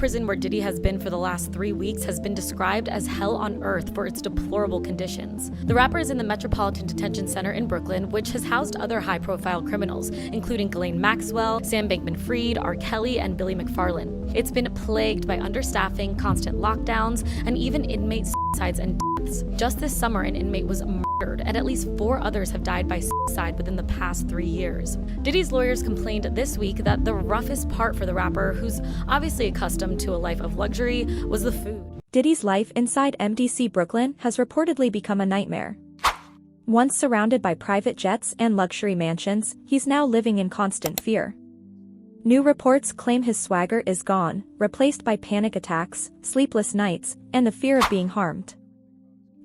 prison where Diddy has been for the last 3 weeks has been described as hell on earth for its deplorable conditions. The rapper is in the Metropolitan Detention Center in Brooklyn, which has housed other high-profile criminals, including Ghislaine Maxwell, Sam Bankman-Fried, R. Kelly, and Billy McFarland. It's been plagued by understaffing, constant lockdowns, and even inmate suicides and deaths. Just this summer, an inmate was murdered, and at least 4 others have died by suicide within the past 3 years. Diddy's lawyers complained this week that the roughest part for the rapper, who's obviously accustomed to a life of luxury, was the food. Diddy's life inside MDC Brooklyn has reportedly become a nightmare. Once surrounded by private jets and luxury mansions, he's now living in constant fear. New reports claim his swagger is gone, replaced by panic attacks, sleepless nights, and the fear of being harmed.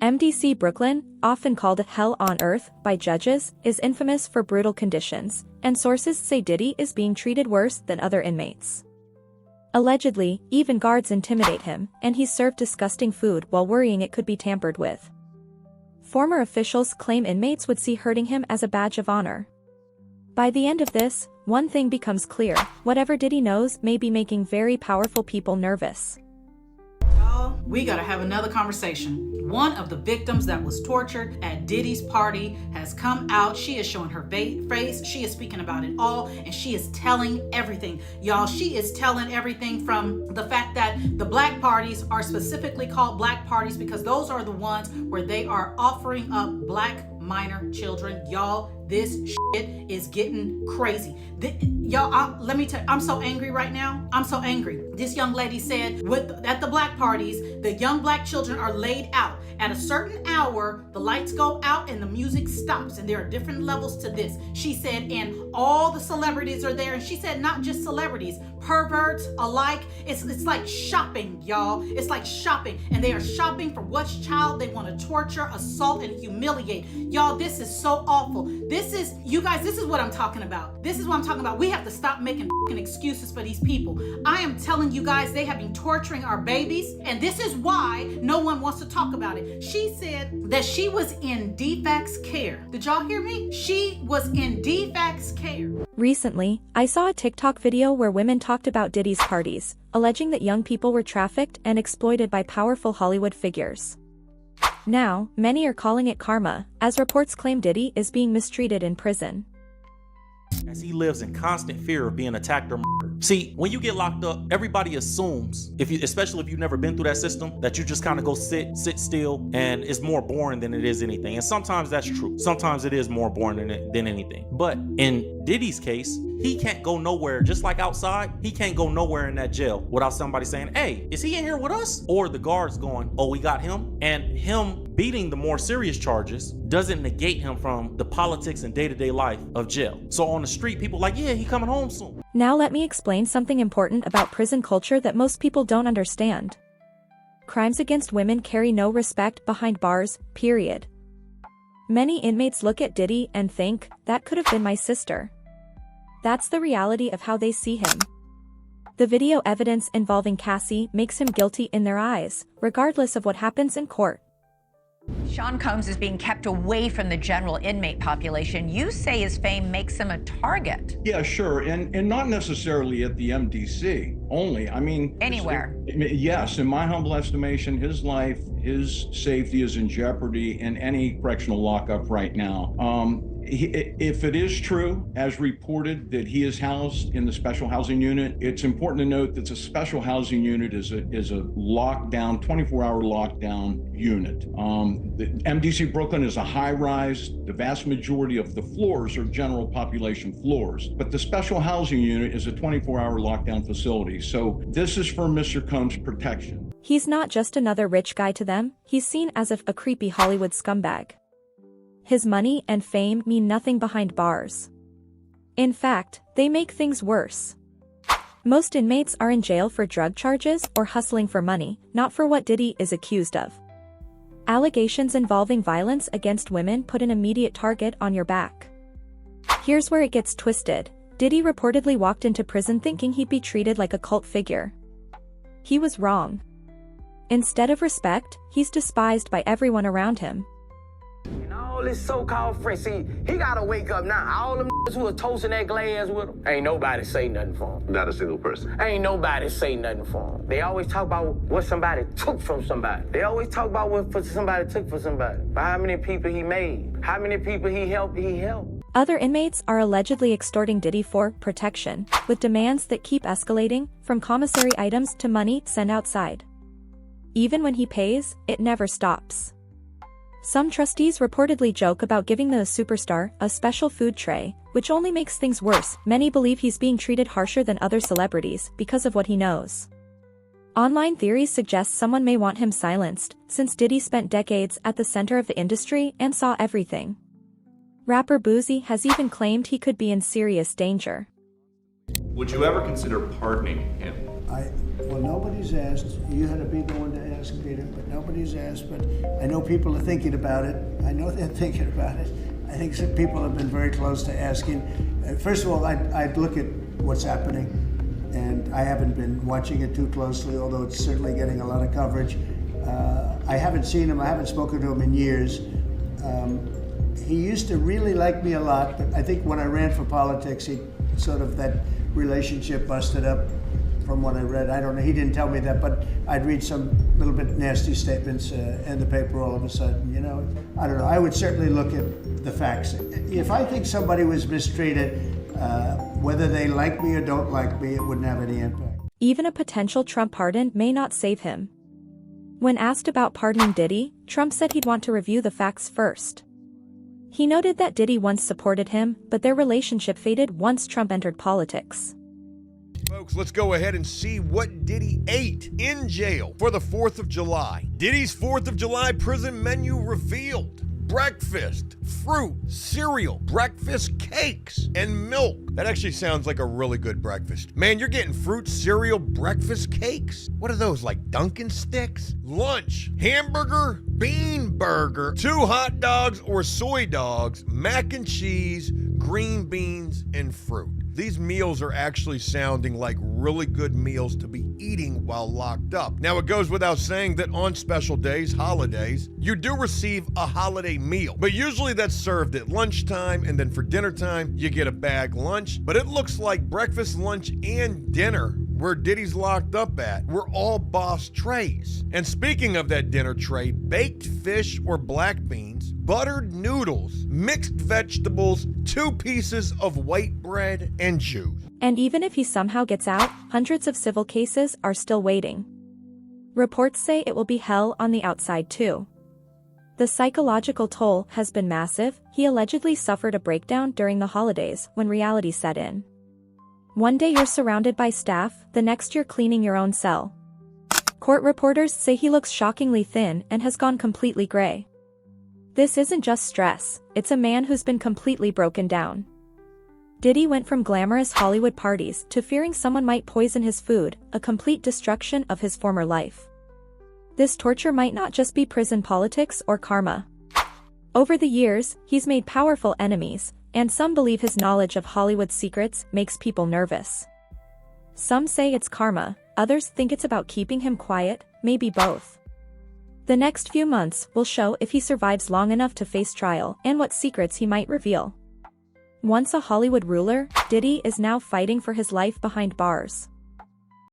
MDC Brooklyn, often called hell on earth by judges, is infamous for brutal conditions, and sources say Diddy is being treated worse than other inmates. Allegedly, even guards intimidate him, and he's served disgusting food while worrying it could be tampered with. Former officials claim inmates would see hurting him as a badge of honor. By the end of this, one thing becomes clear: whatever Diddy knows may be making very powerful people nervous. We gotta have another conversation. One of the victims that was tortured at Diddy's party has come out. She is showing her face. She is speaking about it all, and she is telling everything. Y'all, she is telling everything from the fact that the black parties are specifically called black parties because those are the ones where they are offering up black minor children. Y'all, this shit is getting crazy. Y'all, let me tell you, I'm so angry right now. I'm so angry. This young lady said at the black parties, the young black children are laid out. At a certain hour, the lights go out and the music stops, and there are different levels to this. She said, and all the celebrities are there. And she said, not just celebrities, perverts alike. It's like shopping, y'all. It's like shopping, and they are shopping for which child they want to torture, assault, and humiliate. Y'all, this is so awful. This is, you guys, this is what I'm talking about. This is what I'm talking about. We have to stop making excuses for these people. I am telling you guys, they have been torturing our babies, and this is why no one wants to talk about it. She said that she was in DFACS care. Did y'all hear me? She was in DFACS care. Recently, I saw a TikTok video where women talked about Diddy's parties, alleging that young people were trafficked and exploited by powerful Hollywood figures. Now, many are calling it karma, as reports claim Diddy is being mistreated in prison. As he lives in constant fear of being attacked or murdered. See, when you get locked up, everybody assumes, especially if you've never been through that system, that you just kind of go sit still, and it's more boring than it is anything. And sometimes that's true. Sometimes it is more boring than anything. But in Diddy's case, he can't go nowhere. Just like outside, he can't go nowhere in that jail without somebody saying, hey, is he in here with us? Or the guards going, oh, we got him. And him beating the more serious charges doesn't negate him from the politics and day-to-day life of jail. So on the street, people like, yeah, he coming home soon. Now let me explain something important about prison culture that most people don't understand. Crimes against women carry no respect behind bars, period. Many inmates look at Diddy and think, that could have been my sister. That's the reality of how they see him. The video evidence involving Cassie makes him guilty in their eyes, regardless of what happens in court. Sean Combs is being kept away from the general inmate population. You say his fame makes him a target. Yeah, sure. And not necessarily at the MDC only. I mean, anywhere. Yes, in my humble estimation, his life, his safety is in jeopardy in any correctional lockup right now. If it is true, as reported, that he is housed in the special housing unit, it's important to note that the special housing unit is a lockdown, 24-hour lockdown unit. The MDC Brooklyn is a high-rise. The vast majority of the floors are general population floors, but the special housing unit is a 24-hour lockdown facility. So this is for Mr. Combs' protection. He's not just another rich guy to them, he's seen as a creepy Hollywood scumbag. His money and fame mean nothing behind bars. In fact, they make things worse. Most inmates are in jail for drug charges or hustling for money, not for what Diddy is accused of. Allegations involving violence against women put an immediate target on your back. Here's where it gets twisted. Diddy reportedly walked into prison thinking he'd be treated like a cult figure. He was wrong. Instead of respect, he's despised by everyone around him. You know, all this so-called friends. See, he gotta wake up now. All them who was toasting that glass with him, ain't nobody say nothing for him. Not a single person. Ain't nobody say nothing for him. They always talk about what somebody took from somebody. They always talk about what somebody took from somebody. But how many people he made? How many people he helped? Other inmates are allegedly extorting Diddy for protection, with demands that keep escalating, from commissary items to money sent outside. Even when he pays, it never stops. Some trustees reportedly joke about giving the superstar a special food tray, which only makes things worse. Many believe he's being treated harsher than other celebrities because of what he knows. Online theories suggest someone may want him silenced, since Diddy spent decades at the center of the industry and saw everything. Rapper Boosie has even claimed he could be in serious danger. Would you ever consider pardoning him? Well, nobody's asked. You had to be the one to ask, Peter, but nobody's asked. But I know people are thinking about it. I know they're thinking about it. I think some people have been very close to asking. First of all, I'd look at what's happening, and I haven't been watching it too closely, although it's certainly getting a lot of coverage. I haven't seen him. I haven't spoken to him in years. He used to really like me a lot, but I think when I ran for politics, that relationship busted up. From what I read, I don't know, he didn't tell me that, but I'd read some little bit nasty statements in the paper all of a sudden, you know. I don't know, I would certainly look at the facts. If I think somebody was mistreated, whether they like me or don't like me, it wouldn't have any impact. Even a potential Trump pardon may not save him. When asked about pardoning Diddy, Trump said he'd want to review the facts first. He noted that Diddy once supported him, but their relationship faded once Trump entered politics. Folks, let's go ahead and see what Diddy ate in jail for the 4th of July. Diddy's 4th of July prison menu revealed. Breakfast, fruit, cereal, breakfast cakes, and milk. That actually sounds like a really good breakfast. Man, you're getting fruit, cereal, breakfast cakes? What are those, like Dunkin' sticks? Lunch, hamburger, bean burger, 2 hot dogs or soy dogs, mac and cheese, green beans, and fruit. These meals are actually sounding like really good meals to be eating while locked up. Now, it goes without saying that on special days, holidays, you do receive a holiday meal. But usually that's served at lunchtime, and then for dinner time, you get a bag lunch. But it looks like breakfast, lunch, and dinner, where Diddy's locked up at, were all boss trays. And speaking of that dinner tray, baked fish or black beans, buttered noodles, mixed vegetables, 2 pieces of white bread, and juice. And even if he somehow gets out, hundreds of civil cases are still waiting. Reports say it will be hell on the outside too. The psychological toll has been massive. He allegedly suffered a breakdown during the holidays when reality set in. One day you're surrounded by staff, the next you're cleaning your own cell. Court reporters say he looks shockingly thin and has gone completely gray. This isn't just stress, it's a man who's been completely broken down. Diddy went from glamorous Hollywood parties to fearing someone might poison his food, a complete destruction of his former life. This torture might not just be prison politics or karma. Over the years, he's made powerful enemies, and some believe his knowledge of Hollywood's secrets makes people nervous. Some say it's karma, others think it's about keeping him quiet, maybe both. The next few months will show if he survives long enough to face trial and what secrets he might reveal. Once a Hollywood ruler, Diddy is now fighting for his life behind bars.